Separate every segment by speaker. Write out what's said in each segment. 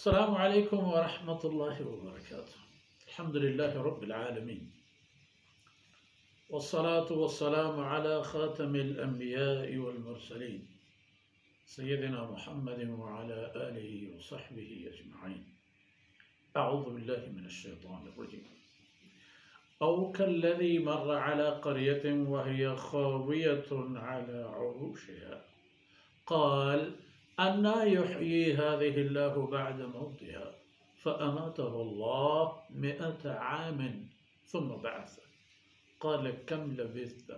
Speaker 1: अस्सलामु अलैकुम व रहमतुल्लाहि व बरकातुहू। अल्हम्दुलिल्लाहि रब्बिल आलमीन वस्सलातु वस्सलामु अला खातमिल अंबियाइ वल मुरसलीन सय्यदिना मुहम्मदिन व अला आलिहि व सहबिहि अजमईन। अऊज़ु बिल्लाहि मिनश शैतानिर रजीम। औ कल्लज़ी मर्र अला क़र्यतिन व हिय ख़ावियतुन अला उरूशिहा क़ाल अन्ना युह्यी हाज़िहिल्लाहु बअद मौतिहा फ़अमातहु अल्लाहु मिअत आमिन सुम्मा बअसह क़ाल कम लबिस्त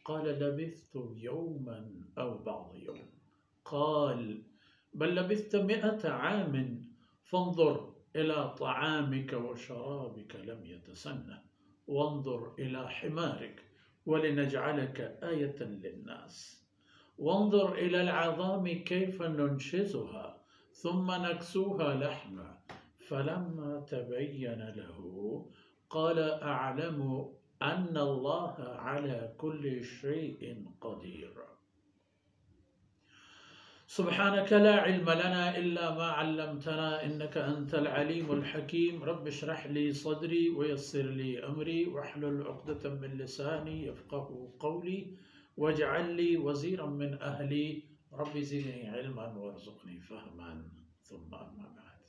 Speaker 1: क़ाल लबिस्तु यौमन औ बअद यौम क़ाल बल लबिस्त मिअत आमिन फ़न्ज़ुर इला तआमिक व शराबिक लम यतसन्नह वन्ज़ुर इला हिमारिक वलिनजअलक आयतन लिन्नास वन्ज़ुर इलल अज़ामि कैफ़ नुनशिज़ुहा सुम्मा नक्सूहा लहमा फलम्मा तबय्यन लहू क़ाल अअलमु अन्नल्लाह अला कुल्लि शैइन क़दीर। सुब्हानक ला इल्म लना इल्ला मा अल्लमतना इन्नका अंतल अलीमुल हकीम। रब्बि इश्रह ली सदरी व यस्सिर ली अमरी वहलुल उक़दतम मिन लिसानी यफ़क़हू क़ौली वजअल ली वज़ीरन मिन अहली रब्बि ज़िदनी इल्मन वरज़ुक़नी फ़हमन सुम्मा अम्मा बअद।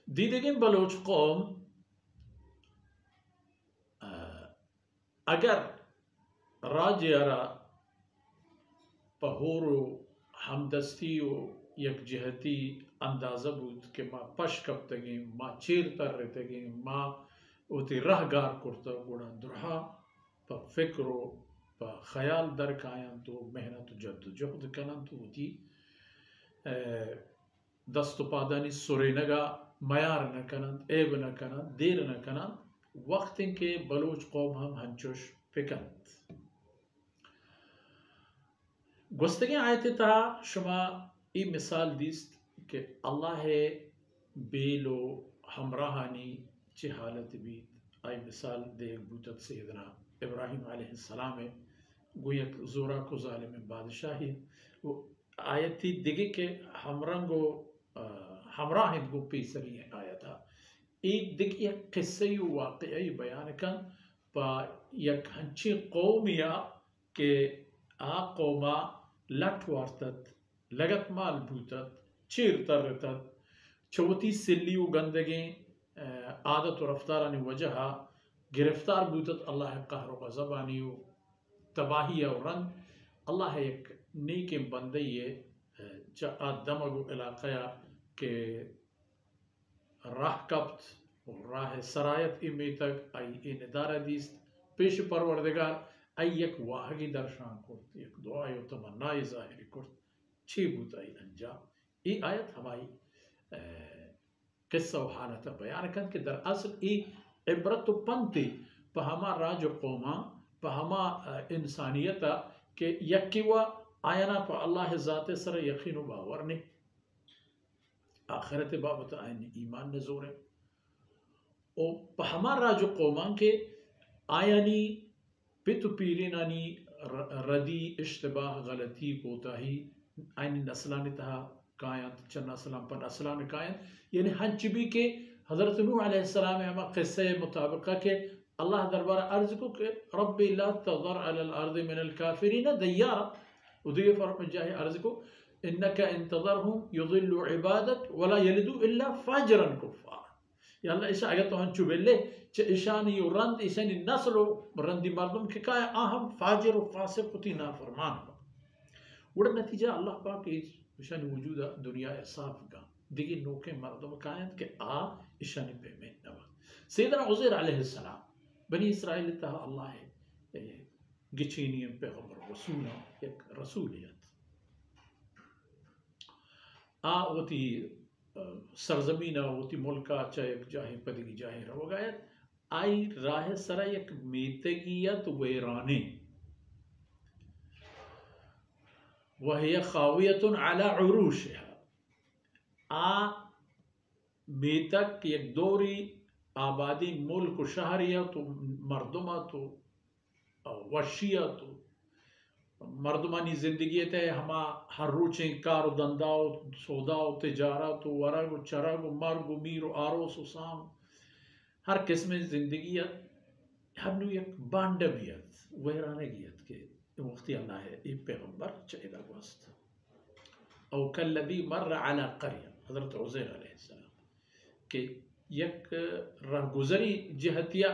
Speaker 1: दीदगिन बलोच कौम अगर राज्यरा पहोरो हमदस्ती व यकजहती अंदाज़ा बूद के माँ पश कब तगी माँ चीर तर तगी माँ उती रहगार कुर्ता गुड़ा दुरहा प फिक्रो प ख्याल दर कायन तो मेहनत जद्दोजहद कनन तो उती दस्तपादानी सुरेनगा मयार न कनन एब न कनन देर न कनन वक्त के बलोच कौम हम हंचुश फिकंत गुस्तगी आयत ता शुमा ई मिसाल दिस्त के अल्लाह बेलो हमराहानी ची हालत भी आई मिसाल देख बूतत सैयदना इब्राहिम अलैहिस्सलाम गोयक जोरा को जालिम बादशाही वो आयती दिगे के हमरंगो हमराहिद गो पेसरी आयता एक दिग एक किस्से वाक़ई बयान कन पा यक हंची कौमिया के आ कौमा लट वारतत लगत माल बूतत चीर तरतत चौथी सिल्ली व गंदगी आदत व रफ्तारानी वजह गिरफ्तार बूतत अल्लाह कहर व ज़बानी व तबाही और रंग अल्लाह एक नेक बंदे ये दमगु इलाक़या के राह कब्त और राह सरायत इमे तक आई निदारा दीस पेश परवरदिगार आई एक वाहगी दर्शान कुर्त एक दुआ यो तमन्ना ज़ाहिर कुर्त छी बुताई अंजाम। ई आयत हमारी किस्सा हालत बयान कन के दर असल ई इबरत पंती पहमा राज कौमा पहमा इंसानियता के यकीवा आयना पर अल्लाह ज़ात सर यकीन बावर ने आखिरत बाबत आयन ईमान ने जोर है ओ पहमा राज कौमा के आयनी पितु पीरी नानी रदी इश्तबाह गलती कोताही आयनी नस्लानी तहा कायत चन्ना सलाम पर नस्लान कायत यानी हंचबी के हज़रत नूह अलैहिस्सलाम हम क़िस्से मुताबिक के अल्लाह दरबार अर्ज को के रब्बी ला तज़र अलल अर्द मिनल काफिरीन दय्यारा उदय फरम जाए अर्ज को इन्नका इंतज़रहुम युज़िल्लु इबादक वला यलिदु इल्ला फाजिरन कुफ़ार। या अल्लाह इस आयत तो हंचु बेले च ईशानी रंद ईशानी नस्ल रंदी मर्दम के का अहम फाजिर व फासिक होती नाफरमान उड़ नतीजा अल्लाह पाक ईशानी वजूद दुनिया साफ का दिगी नोके मर्दम कायत के आ ईशानी पे में नवा सैयदना उज़ैर अलैहिस्सलाम बनी इसराइल तहा अल्लाह है गिचीनियम पैगंबर रसूल एक रसूलियत आ होती सरजमीना होती मुल्का चाहे जाहे पदगी जाहे रवगायत आई राह सरा एक मेतगियत वैराने वह खावियतुन अला उरूशिहा आ मेतक एक दोरी आबादी मुल्क शहरिया तो मर्दमा तो वशिया तो मर्दमानी जिंदगी है हमा हर रोचे कार धंधा सौदा तिजारत वरग चरग मर्ग मीर आरोस साम हर किस्म जिंदगी हमनु एक बांडवियत वहरानगियत के वक्त अल्लाह है ये पैगंबर चेदा गोस्त औ कल्लदी मर अला क़रिया हज़रत उज़ैर अलैहिस्सलाम के एक रह गुजरी जहतिया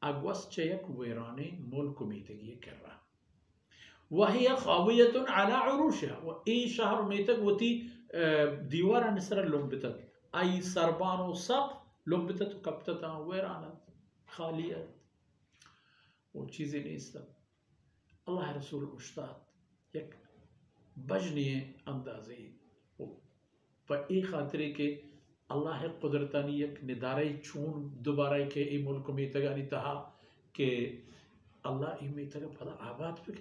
Speaker 1: अगवस चयक वहराने मुल्क मीतगी कर रहा वही खावियतुन अला उरूशिहा व ई शहर मीतक वती दीवार नसर लुम्बतत आई सरबानो सब लुम्बतत कप्तता वहरानत खालियत वो चीज़ें नहीं सब अल्लाह रसूल उस्ताद एक बजनी अंदाज़े पर एक खातरे के अल्लाह कुदरतानी एक निदारे चून दोबारा के ई मुल्क में तगानी तहा के अल्लाह ई में तगा फला आबाद पे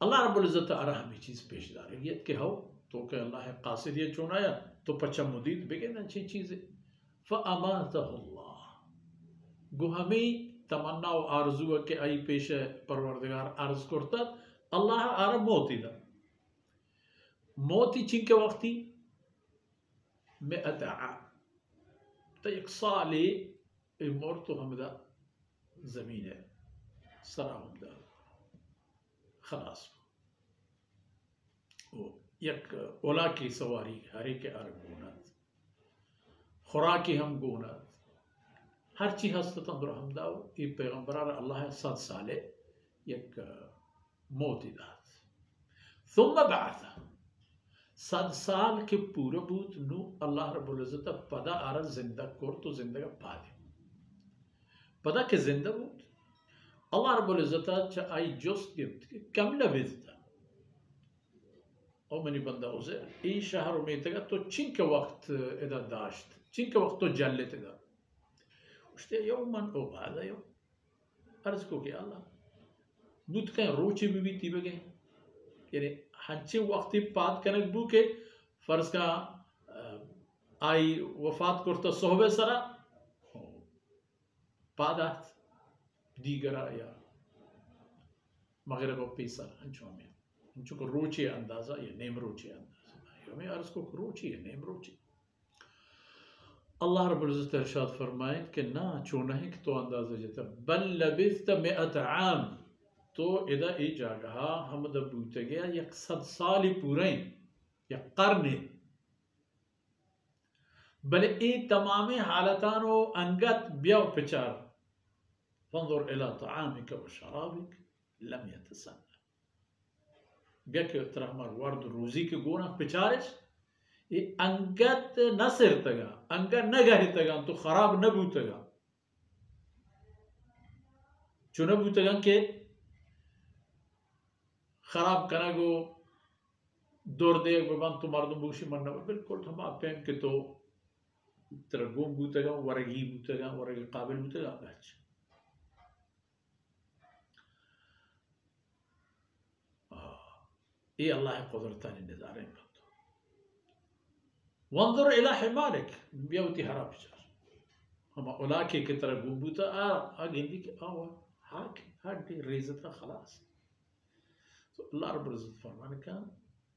Speaker 1: अल्लाह रब्बुल इज़्ज़त आरा हमें चीज़ पेशदार है ये के हो तो के अल्लाह कासिद ये चुनाया तो पच्चा मुदीद बेगे ना अच्छी चीज़ें फ़अमातहुल्लाह गो हमें तमन्ना व आरज़ू के आई पेश परवरदिगार अर्ज करता अल्लाह आरा मौती दा मौती चिंके वक्ती में अता तो एक साले मोर तो हमदा ज़मीन है सरा हमदा खलास वो एक ओला की सवारी हरे के अरब गोनात खुराकी हम गोनात हर चीज हस्त तंदुर हमदा ये पैगंबर अल्लाह 7 साले एक मौत दात थुम्मा बाथ 7 साल के पूरे बूत नु अल्लाह रब्बुल इज़्ज़त पदा आरा जिंदा कोर तो जिंदगा पादे पदा के जिंदा बूत अल्लाह रब्बुल इज़्ज़त च आई जस्ट गिफ्ट कम लबिस्ता ओ मनी बंदा उसे ई शहर में तगा तो चिंके वक्त इदा दाश्त चिंके वक्त तो जल्ले तगा उष्टे यौमन ओ बादा यो अर्ज को के अल्लाह नुत का रोचे भी तीबे गए यानी हच्चे वक्ती पात कनक बू के फर्ज का आई वफात करता सोहबे सरा पादात दीगरा या मगरब पीसर हंचो में हंचो को रोचे अंदाजा या नेम रोचे अंदाजा हमें अर्ज को रोचे या नेम रोचे अल्लाह रब्बुल इज़्ज़त इरशाद फरमाए कि ना चोना है कि तो अंदाजा जता बल लबिस्त मिअत आम तो इदा ई जगह हम दबूते गया 100 साल ही पूरे या कर्ने बल ई तमाम हालतानो अंगत ब्याव पिचार फंजुर इला तआमिक व शराबिक लम यतसन्ना ब्याके तरहमर वर्द रोजी के गोना पिचारिस ये अंगत न सिर तगा अंगा न गहरी तगा तो खराब न बूतगा चुन बूतगा के खराब करा गो दौर दे बबान तो मर्दम बुशी मरना बिल्कुल हम पेन के तो तरगुम बूतगा वरगी बूतगा वरगी काबिल बूतगा बच ये अल्लाह कुदरतानी नज़ारे में वंदुर इला हिमारिक ब्यावती हरा पिचार हम उला के तरह गुबूता आ गेंदी के आवा हाक हाडी रेज़ता खलास तो अल्लाह रब्बुल इज़्ज़त फरमाने का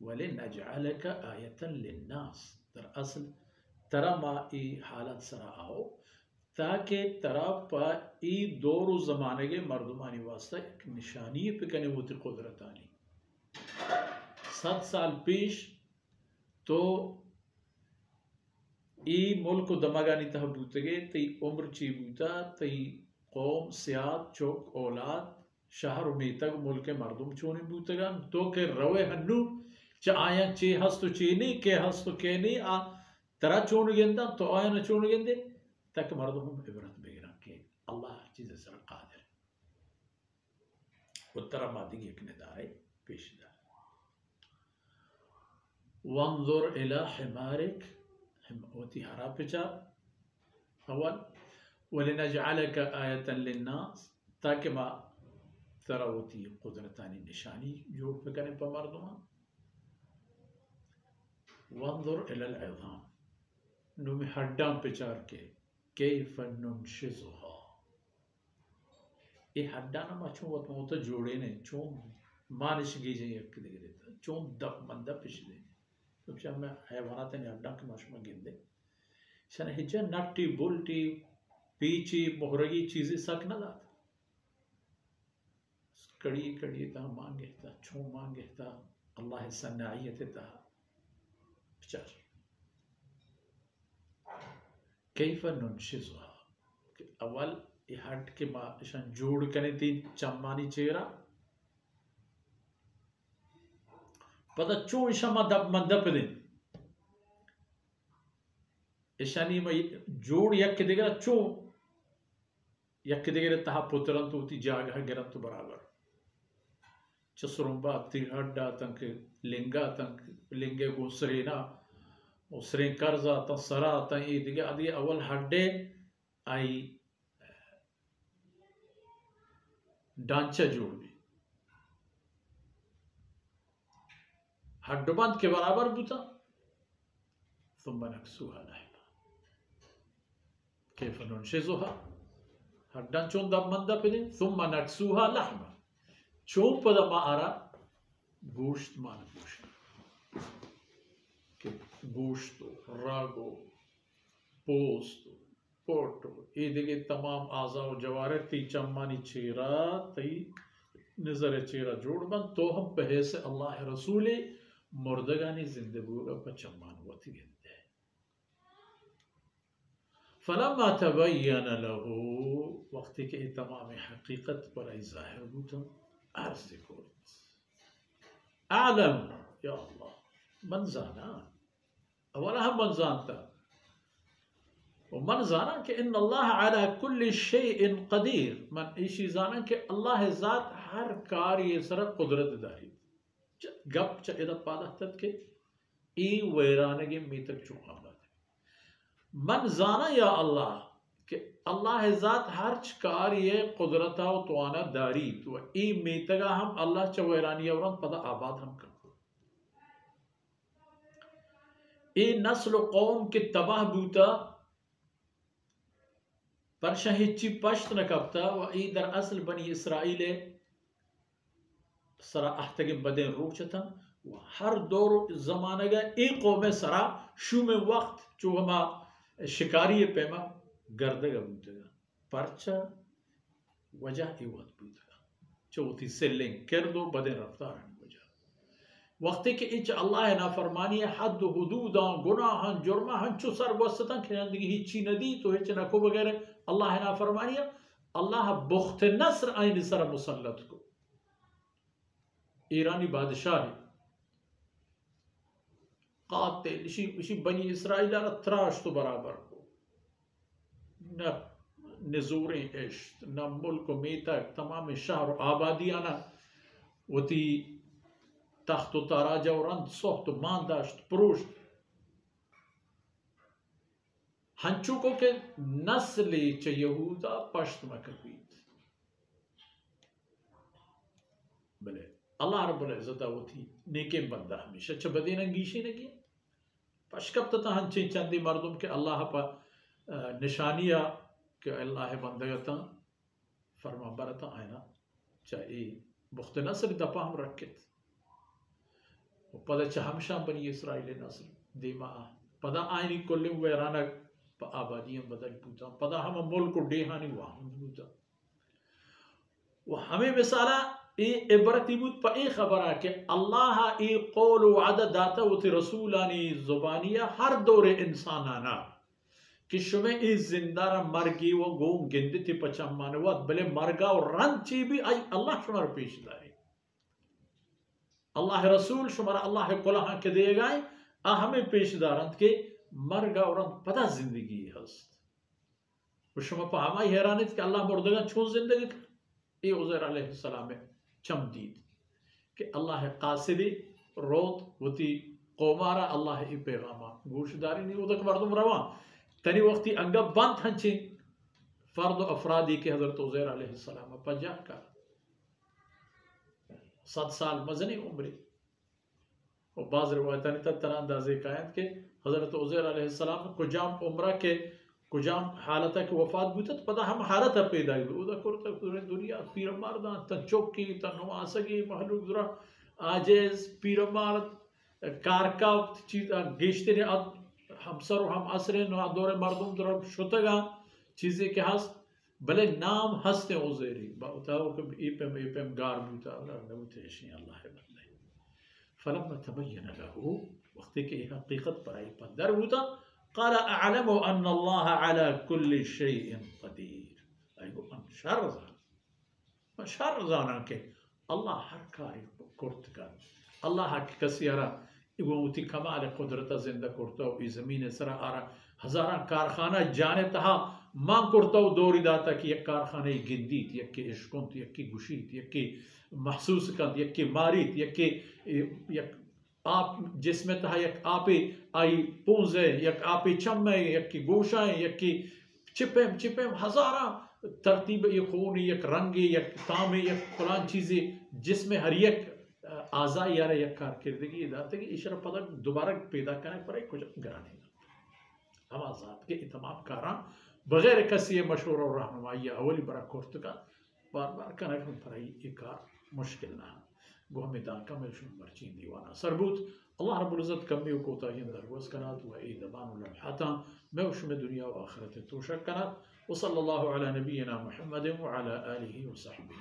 Speaker 1: वलिनजअलक आयतन लिन्नास दरअसल तरा मा ई हालत सरा आओ ताकि तरा पा ई दौर ज़माने के मर्दमानी वास्ता एक निशानी पे कने होती कुदरतानी 7 साल पेश तो ई मुल्क दमागानी तह बूतगे तई उम्र ची बूता तई कौम सियात चौक औलाद शहर में तक मुल्क मर्दम चोने बूतगा तो के रवे हन्नू च आया चे हस तो चे नहीं के हस तो के नहीं आ तरा चोन गेंदा तो आया न चोन गेंदे तक मर्दम इबरत बेगरा के अल्लाह चीज़ सर कादिर उत्तरा मादी एक निदारे पेशदार वंजुर इला हिमारिक हिमवती हरा पिचा अवल वलिनजअलक आयतन लिन्नास ताकि मा तरा होती कुदरतानी निशानी जोड़ पे करें पर मर्दमा वंजुर इलल इज़ाम नुम हड्डा पिचार के कैफ नुनशिज़ुहा ये हड्डाना मा चों वत मोता जोड़े ने चों मानिश गिजे एक दिगरे चों दप मंदा पिछले तो क्या मैं हैवानात ने हड्डा के माशमा गिंदे शन हिजा नट्टी बुल्टी पीची मोहरगी चीजें सक ना दात कड़ी कड़ी ता मांगे ता चों मांगे ता अल्लाह सन्नाइयत ता बिचार कैफ नुनशिज़ुहा अवल हट के शन जोड़ कने ती चम्मानी चेहरा पता चो इशमा दब मंदप दिन इशानी में जोड़ यक दिगरा चो यक दिगरे तहा पुत्रन तो ती जागा गिरन तो बराबर चसरुंबा तिहड्डा तंक लिंगा तंक लिंगे को सरेना उसरे कर्जा ता सरा ता ये दिगे आदि अवल हड्डे आई ढांचा जोड़ भी हड्डबंद के बराबर बुता ثم نكسوها لحما كيف ننشزها हड्डन चों दब मंदा पे ثم نكسوها لحما चों पदा मा आरा गोश्त मान गोश्त के गोश्त रागो पोस्ट पोटो ये दिगे तमाम आज़ा व जवारे ती चम्मानी चेरा ती नजर चेरा जोड़ बन तो हम पहे से अल्लाह रसूले मुर्दगानी जिंदगी का चम्मान वती गिनते हैं फलम्मा तबय्यन लहू वक्त के तमाम हकीकत पर ज़ाहिर बुता अर्ज़ को आलम या अल्लाह मन जाना अवला हम मन जानता मन जाना कि इन अल्लाह अला कुल्ली शैइन क़दीर मन इसी जाना कि अल्लाह ज़ात हर कार्य सर कुदरत दारी गप च इदा पादा तद के ई वैरानगे मीतक चुकाना मन जाना या अल्लाह कि अल्लाह ज़ात हर कार्य कुदरता व तवाना दारी तो ई मीतगा हम अल्लाह च वैरानी और पदा आबाद हम करते ई नस्ल कौम के तबाह बूता पर शहीची पश्त न कपता व ई दर असल बनी इसराइल सरा अहतगे बदन रूक चता व हर दौर जमाने का एक कौम सरा शू में वक्त जो हमा शिकारी पैमा गर्दगा बूतेगा परचा वजह इवत बूतेगा चौथी सेलिंग कर दो बदन रफ्तार वजह वक्त के इंच अल्लाह ना फरमानी हद हुदूदा गुनाहन जुर्माहन चो सर वसता खिंदगी हिची नदी तो हिच नको वगैरह अल्लाह ना फरमानिया अल्लाह बुख्त नस्र आइन सर मुसल्लत को ईरानी बादशाह कातिल इसी बनी इसराइल त्राश तो बराबर को न नजूरे इश्क न मुल्क मीतक तमाम शहर आबादी आना वती तख्त ताराजा और सोहत मानदाश्त पुरुष हंचुको के नस्ल च यहूदा पश्त मकबीत भले अल्लाह रब्बुल इज्जत वती नेके बंदा हमेशा च बदीना गीशी ने किया पशकब तथा हंचे चंदी मर्दुम के अल्लाह पर निशानिया के अल्लाह बंदगता फरमा बरता आयना चाहे बुख्त नस्र दपा हम रखत पदा च हमशा बनी इसराइल नस्ल दीमा पदा आयनी कोल्ले वैराना आबादियां बदल पूता पदा हम मुल्क को डेहानी वहां पूता वो हमें मिसाला ए इबरती बुत पर ए खबर के अल्लाह ए कौल व अदद दाता व रसूलानी जुबानिया हर दौरे इंसानाना कि शुमे ए जिंदारा मरगी व गोम गिंदती पचम्मान व भले मरगा और रंची भी आई अल्लाह शुमार पेशदारी अल्लाह रसूल शुमार अल्लाह कुलहा के देगा आ हमें पेशदारंत के मरगा और पता जिंदगी हस्त शुमा पर हमारी हैरानित कि अल्लाह मुर्दगा छो जिंदगी ए उज़ैर अलैहिस्सलाम चमदीद कि अल्लाह कासिदी रोत वती कौमारा अल्लाह ई पैगामा गोशदारी नहीं उदक मर्दम रवा तनी वक्ती अंगा बंद हंची फर्द अफरादी के हजरत उज़ैर अलैहिस्सलाम पजा का 7 साल मजनी उम्री और बाज़ रिवायतानी तक तरह अंदाजे कायद के हजरत उज़ैर अलैहिस्सलाम को जाम उम्रा के کجام حالتا که وفات بودت پدا هم حالتا پیدا بود او دا کرتا دنیا پیرمردان تا چوکی تا نواسگی محلوک درا عاجز پیرمرد کارکاوت چیز گشتری همسر و هم عصر دور مردم درا شتگا چیزی که هست بله نام هست عزیری با اتاو که ایپم گار بوتا نبوتشنی الله بنده فلما تبين له وقتی که حقیقت برای پندر بوتا قال أعلم أن الله على كل شيء قدير أيوة من شر زانك الله هر كورتكان الله هر كسيرا يقولون كمال قدرت زنده كورتو في زمين سرا آرا هزاران کارخانه جانه تها ما كورتو دوري داتا كي يك کارخانه گنديت يك اشكنت يك گوشيت يك محسوس كانت يك ماريت يك आप जिसमें तहा यक आपे आई पूंजे यक आपे चम्मे यक की गोशाएं यक की चिपेम हजारा तरतीब ये खून यक रंगे यक तामे यक फलान चीज़ें जिसमें हर यक आज़ा यार यक कारकिर्दगी दाते की इशरा पता दोबारा पैदा करने पर कुछ घराने हम आज़ाद के इतमाम कारा बगैर किसी मशवरा और रहनुमाई अवली बरा कोर्ट का बार करने पर ये कार मुश्किल ना گوهمی دان کمیشون مرچین دیوانا سربوت الله رب العزت کمی و کوتاهی درگوز کنات و ای دبان و لمحاتا موشم دنیا و آخرت توشک کنات وصلى الله على نبينا محمد وعلى آله وصحبه